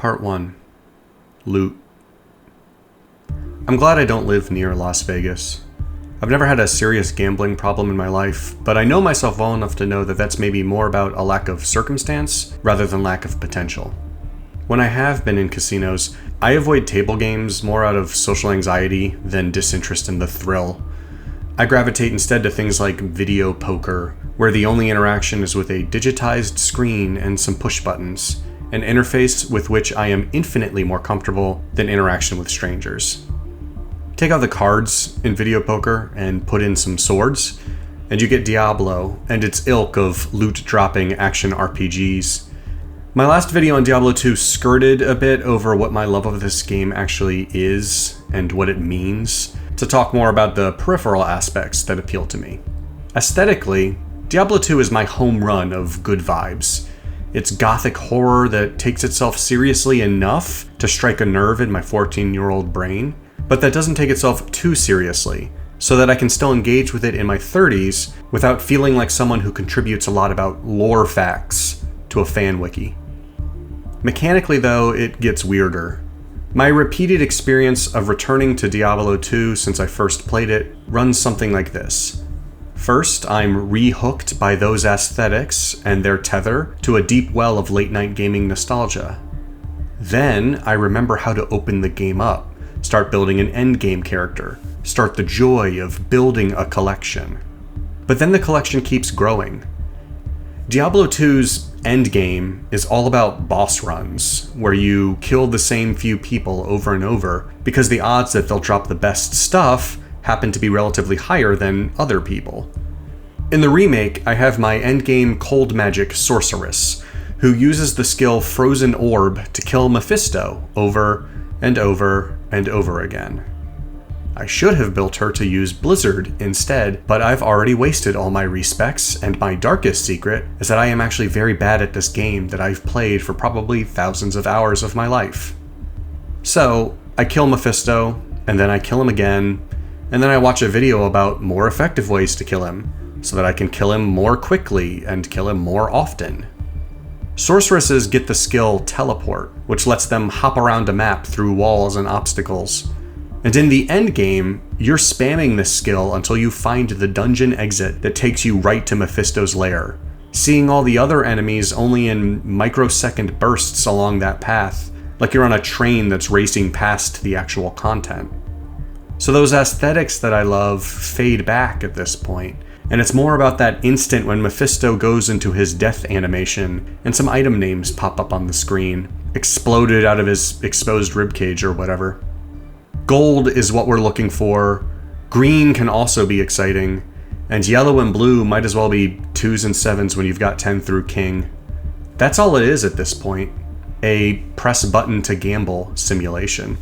Part 1. Loot. I'm glad I don't live near Las Vegas. I've never had a serious gambling problem in my life, but I know myself well enough to know that that's maybe more about a lack of circumstance rather than lack of potential. When I have been in casinos, I avoid table games more out of social anxiety than disinterest in the thrill. I gravitate instead to things like video poker, where the only interaction is with a digitized screen and some push buttons, an interface with which I am infinitely more comfortable than interaction with strangers. Take out the cards in video poker and put in some swords, and you get Diablo and its ilk of loot-dropping action RPGs. My last video on Diablo II skirted a bit over what my love of this game actually is and what it means, to talk more about the peripheral aspects that appeal to me. Aesthetically, Diablo II is my home run of good vibes. It's gothic horror that takes itself seriously enough to strike a nerve in my 14-year-old brain, but that doesn't take itself too seriously, so that I can still engage with it in my 30s without feeling like someone who contributes a lot about lore facts to a fan wiki. Mechanically, though, it gets weirder. My repeated experience of returning to Diablo II since I first played it runs something like this. First, I'm re-hooked by those aesthetics and their tether to a deep well of late-night gaming nostalgia. Then, I remember how to open the game up, start building an endgame character, start the joy of building a collection. But then the collection keeps growing. Diablo II's endgame is all about boss runs, where you kill the same few people over and over because the odds that they'll drop the best stuff happen to be relatively higher than other people. In the remake, I have my endgame cold magic sorceress, who uses the skill Frozen Orb to kill Mephisto over and over and over again. I should have built her to use Blizzard instead, but I've already wasted all my respecs, and my darkest secret is that I am actually very bad at this game that I've played for probably thousands of hours of my life. So, I kill Mephisto, and then I kill him again, and then I watch a video about more effective ways to kill him, so that I can kill him more quickly and kill him more often. Sorceresses get the skill Teleport, which lets them hop around a map through walls and obstacles. And in the endgame, you're spamming this skill until you find the dungeon exit that takes you right to Mephisto's lair, seeing all the other enemies only in microsecond bursts along that path, like you're on a train that's racing past the actual content. So those aesthetics that I love fade back at this point, and it's more about that instant when Mephisto goes into his death animation and some item names pop up on the screen, exploded out of his exposed ribcage or whatever. Gold is what we're looking for, green can also be exciting, and yellow and blue might as well be 2s and 7s when you've got 10 through king. That's all it is at this point, a press button to gamble simulation.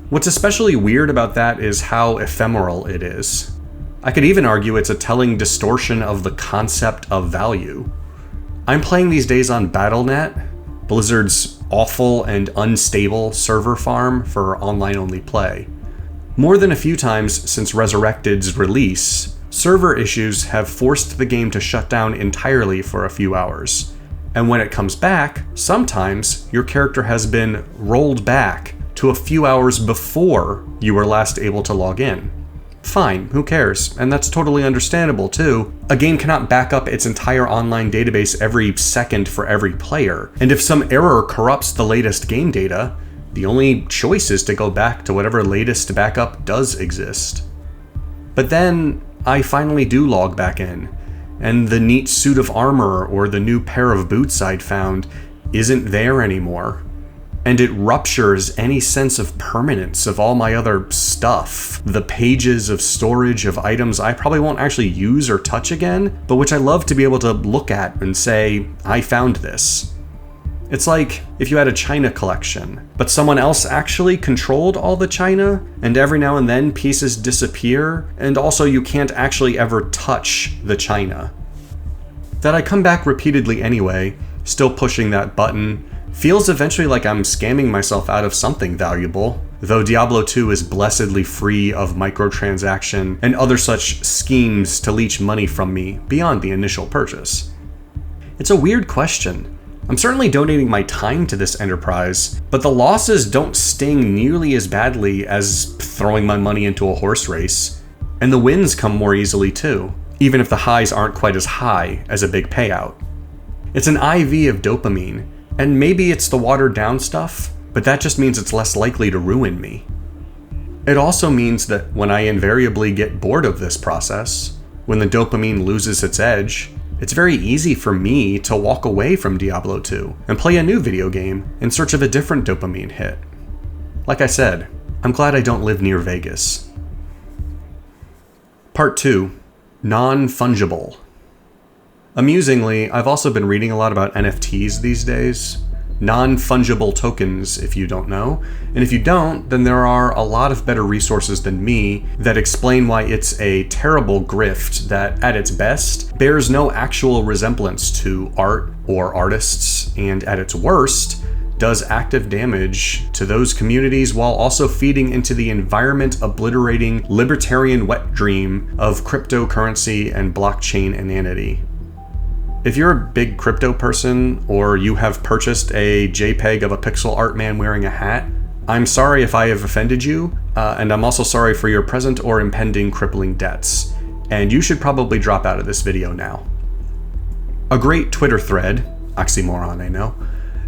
What's especially weird about that is how ephemeral it is. I could even argue it's a telling distortion of the concept of value. I'm playing these days on Battle.net, Blizzard's awful and unstable server farm for online-only play. More than a few times since Resurrected's release, server issues have forced the game to shut down entirely for a few hours. And when it comes back, sometimes your character has been rolled back to a few hours before you were last able to log in. Fine, who cares? And that's totally understandable too. A game cannot back up its entire online database every second for every player, and if some error corrupts the latest game data, the only choice is to go back to whatever latest backup does exist. But then, I finally do log back in, and the neat suit of armor or the new pair of boots I'd found isn't there anymore. And it ruptures any sense of permanence of all my other stuff. The pages of storage of items I probably won't actually use or touch again, but which I love to be able to look at and say, I found this. It's like if you had a china collection, but someone else actually controlled all the china, and every now and then pieces disappear, and also you can't actually ever touch the china. That I come back repeatedly anyway, still pushing that button, feels eventually like I'm scamming myself out of something valuable, though Diablo II is blessedly free of microtransaction and other such schemes to leech money from me beyond the initial purchase. It's a weird question. I'm certainly donating my time to this enterprise, but the losses don't sting nearly as badly as throwing my money into a horse race. And the wins come more easily too, even if the highs aren't quite as high as a big payout. It's an IV of dopamine, and maybe it's the watered down stuff, but that just means it's less likely to ruin me. It also means that when I invariably get bored of this process, when the dopamine loses its edge, it's very easy for me to walk away from Diablo II and play a new video game in search of a different dopamine hit. Like I said, I'm glad I don't live near Vegas. Part 2. Non-fungible. Amusingly, I've also been reading a lot about NFTs these days. Non-fungible tokens, if you don't know. And if you don't, then there are a lot of better resources than me that explain why it's a terrible grift that, at its best, bears no actual resemblance to art or artists, and at its worst, does active damage to those communities while also feeding into the environment-obliterating libertarian wet dream of cryptocurrency and blockchain inanity. If you're a big crypto person, or you have purchased a JPEG of a pixel art man wearing a hat, I'm sorry if I have offended you, and I'm also sorry for your present or impending crippling debts, and you should probably drop out of this video now. A great Twitter thread, oxymoron I know,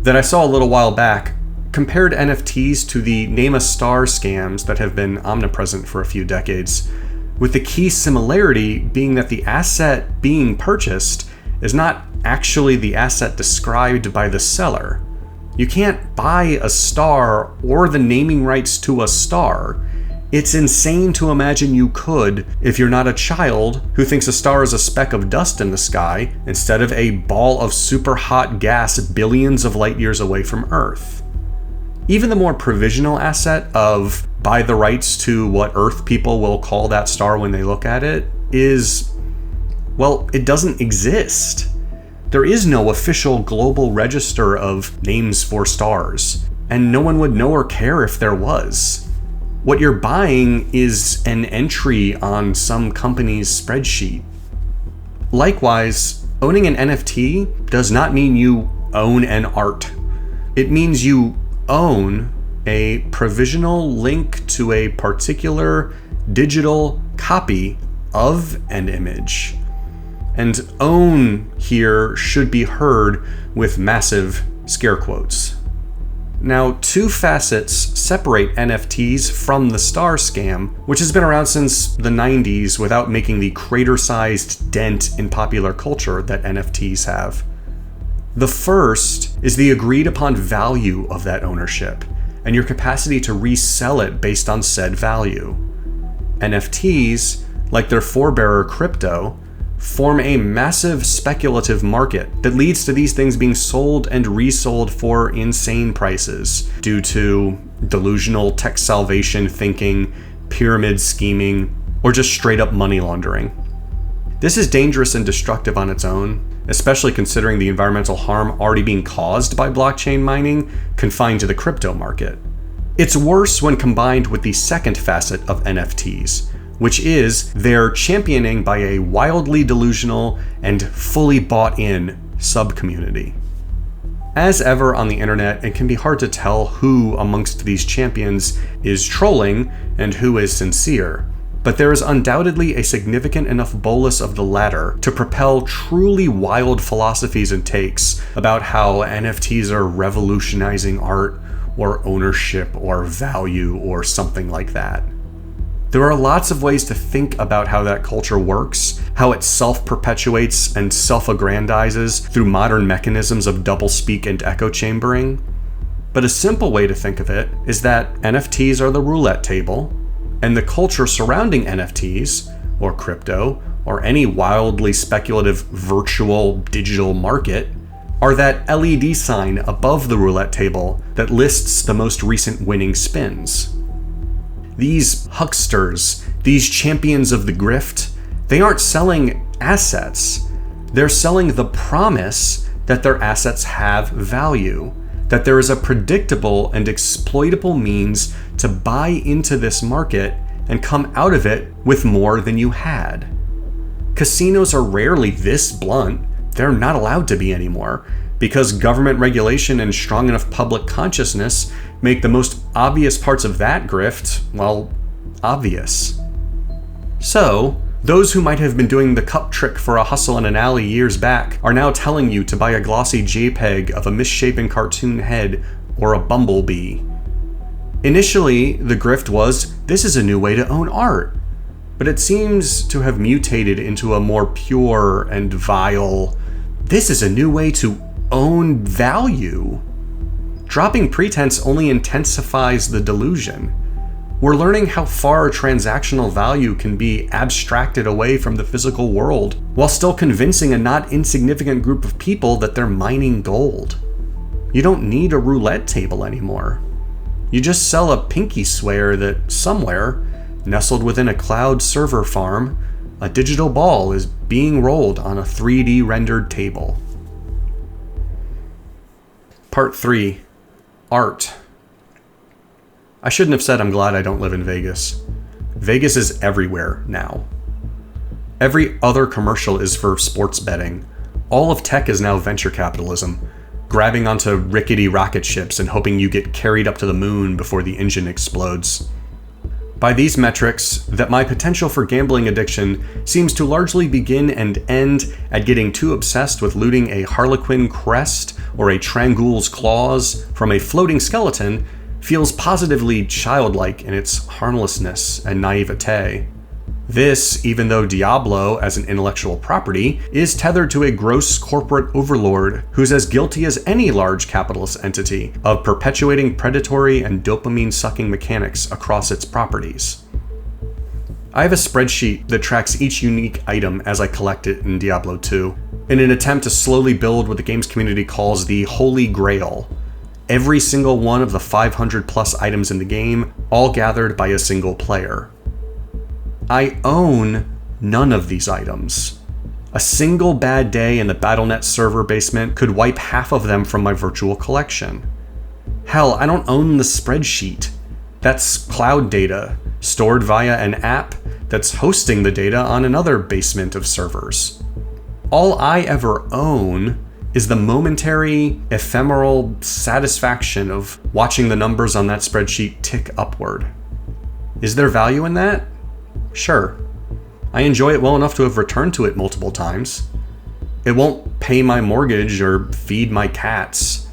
that I saw a little while back compared NFTs to the name a star scams that have been omnipresent for a few decades, with the key similarity being that the asset being purchased is not actually the asset described by the seller. You can't buy a star or the naming rights to a star. It's insane to imagine you could if you're not a child who thinks a star is a speck of dust in the sky instead of a ball of super hot gas billions of light years away from Earth. Even the more provisional asset of buy the rights to what Earth people will call that star when they look at it is, well, it doesn't exist. There is no official global register of names for stars, and no one would know or care if there was. What you're buying is an entry on some company's spreadsheet. Likewise, owning an NFT does not mean you own an art. It means you own a provisional link to a particular digital copy of an image. And own here should be heard with massive scare quotes. Now, two facets separate NFTs from the star scam, which has been around since the 90s without making the crater-sized dent in popular culture that NFTs have. The first is the agreed-upon value of that ownership, and your capacity to resell it based on said value. NFTs, like their forebearer crypto, form a massive speculative market that leads to these things being sold and resold for insane prices due to delusional tech salvation thinking, pyramid scheming, or just straight up money laundering. This is dangerous and destructive on its own, especially considering the environmental harm already being caused by blockchain mining confined to the crypto market. It's worse when combined with the second facet of NFTs, which is their championing by a wildly delusional and fully bought-in sub-community. As ever on the internet, it can be hard to tell who amongst these champions is trolling and who is sincere, but there is undoubtedly a significant enough bolus of the latter to propel truly wild philosophies and takes about how NFTs are revolutionizing art or ownership or value or something like that. There are lots of ways to think about how that culture works, how it self-perpetuates and self-aggrandizes through modern mechanisms of doublespeak and echo chambering. But a simple way to think of it is that NFTs are the roulette table, and the culture surrounding NFTs, or crypto, or any wildly speculative virtual digital market, are that LED sign above the roulette table that lists the most recent winning spins. These hucksters, these champions of the grift, they aren't selling assets. They're selling the promise that their assets have value, that there is a predictable and exploitable means to buy into this market and come out of it with more than you had. Casinos are rarely this blunt. They're not allowed to be anymore. because government regulation and strong enough public consciousness make the most obvious parts of that grift, well, obvious. So, those who might have been doing the cup trick for a hustle in an alley years back are now telling you to buy a glossy JPEG of a misshapen cartoon head or a bumblebee. Initially, the grift was, this is a new way to own art, but it seems to have mutated into a more pure and vile, this is a new way to own value. Dropping pretense only intensifies the delusion. We're learning how far transactional value can be abstracted away from the physical world, while still convincing a not insignificant group of people that they're mining gold. You don't need a roulette table anymore. You just sell a pinky swear that somewhere, nestled within a cloud server farm, a digital ball is being rolled on a 3D rendered table. Part 3. Art. I shouldn't have said I'm glad I don't live in Vegas. Vegas is everywhere now. Every other commercial is for sports betting. All of tech is now venture capitalism, grabbing onto rickety rocket ships and hoping you get carried up to the moon before the engine explodes. By these metrics, that my potential for gambling addiction seems to largely begin and end at getting too obsessed with looting a harlequin crest or a trangul's claws from a floating skeleton feels positively childlike in its harmlessness and naivete. This, even though Diablo, as an intellectual property, is tethered to a gross corporate overlord who's as guilty as any large capitalist entity of perpetuating predatory and dopamine-sucking mechanics across its properties. I have a spreadsheet that tracks each unique item as I collect it in Diablo II, in an attempt to slowly build what the games community calls the Holy Grail. Every single one of the 500 plus items in the game, all gathered by a single player. I own none of these items. A single bad day in the BattleNet server basement could wipe half of them from my virtual collection. Hell, I don't own the spreadsheet. That's cloud data, stored via an app that's hosting the data on another basement of servers. All I ever own is the momentary, ephemeral satisfaction of watching the numbers on that spreadsheet tick upward. Is there value in that? Sure. I enjoy it well enough to have returned to it multiple times. It won't pay my mortgage or feed my cats,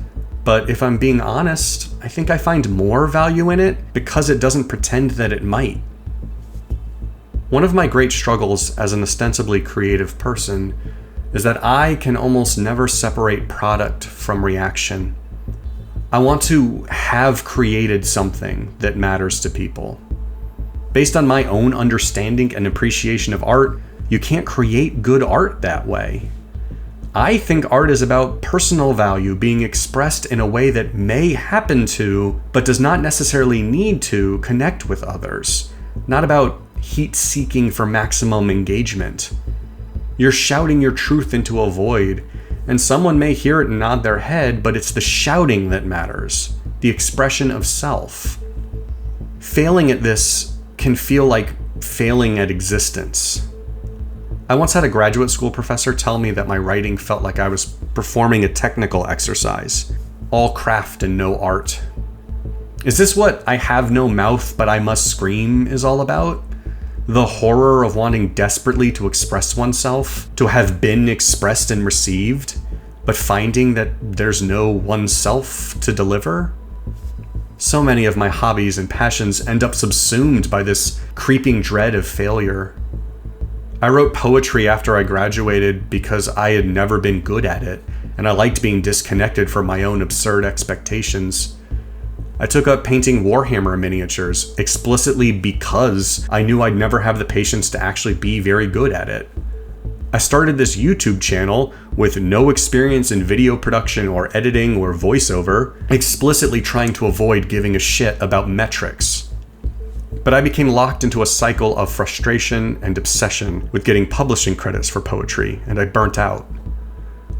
but if I'm being honest, I think I find more value in it because it doesn't pretend that it might. One of my great struggles as an ostensibly creative person is that I can almost never separate product from reaction. I want to have created something that matters to people. Based on my own understanding and appreciation of art, you can't create good art that way. I think art is about personal value being expressed in a way that may happen to, but does not necessarily need to, connect with others. Not about heat-seeking for maximum engagement. You're shouting your truth into a void, and someone may hear it and nod their head, but it's the shouting that matters, the expression of self. Failing at this can feel like failing at existence. I once had a graduate school professor tell me that my writing felt like I was performing a technical exercise, all craft and no art. Is this what I have no mouth but I must scream is all about? The horror of wanting desperately to express oneself, to have been expressed and received, but finding that there's no oneself to deliver? So many of my hobbies and passions end up subsumed by this creeping dread of failure. I wrote poetry after I graduated because I had never been good at it, and I liked being disconnected from my own absurd expectations. I took up painting Warhammer miniatures explicitly because I knew I'd never have the patience to actually be very good at it. I started this YouTube channel with no experience in video production or editing or voiceover, explicitly trying to avoid giving a shit about metrics. But I became locked into a cycle of frustration and obsession with getting publishing credits for poetry, and I burnt out.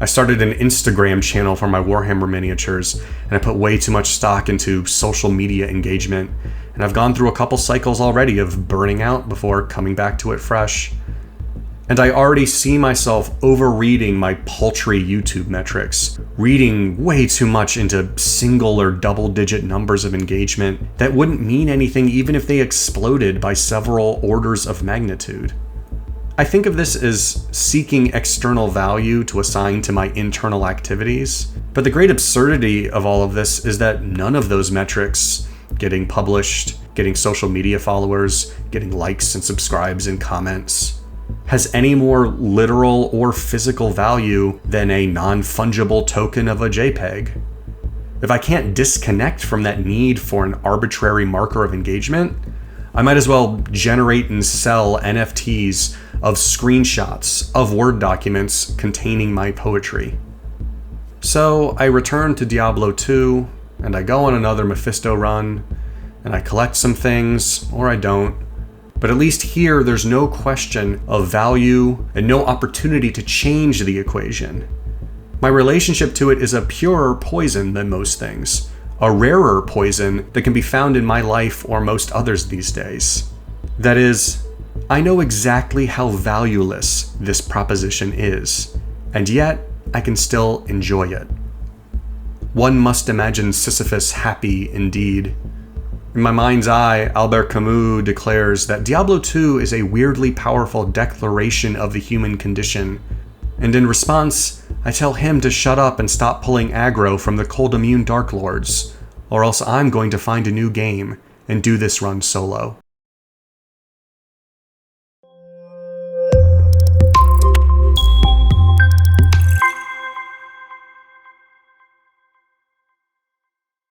I started an Instagram channel for my Warhammer miniatures, and I put way too much stock into social media engagement, and I've gone through a couple cycles already of burning out before coming back to it fresh. And I already see myself overreading my paltry YouTube metrics, reading way too much into single or double-digit numbers of engagement that wouldn't mean anything even if they exploded by several orders of magnitude. I think of this as seeking external value to assign to my internal activities, but the great absurdity of all of this is that none of those metrics, getting published, getting social media followers, getting likes and subscribes and comments, has any more literal or physical value than a non-fungible token of a JPEG. If I can't disconnect from that need for an arbitrary marker of engagement, I might as well generate and sell NFTs of screenshots of Word documents containing my poetry. So I return to Diablo II, and I go on another Mephisto run, and I collect some things, or I don't. But at least here, there's no question of value and no opportunity to change the equation. My relationship to it is a purer poison than most things, a rarer poison that can be found in my life or most others these days. That is, I know exactly how valueless this proposition is, and yet I can still enjoy it. One must imagine Sisyphus happy indeed. In my mind's eye, Albert Camus declares that Diablo II is a weirdly powerful declaration of the human condition, and in response, I tell him to shut up and stop pulling aggro from the cold immune Dark Lords, or else I'm going to find a new game and do this run solo.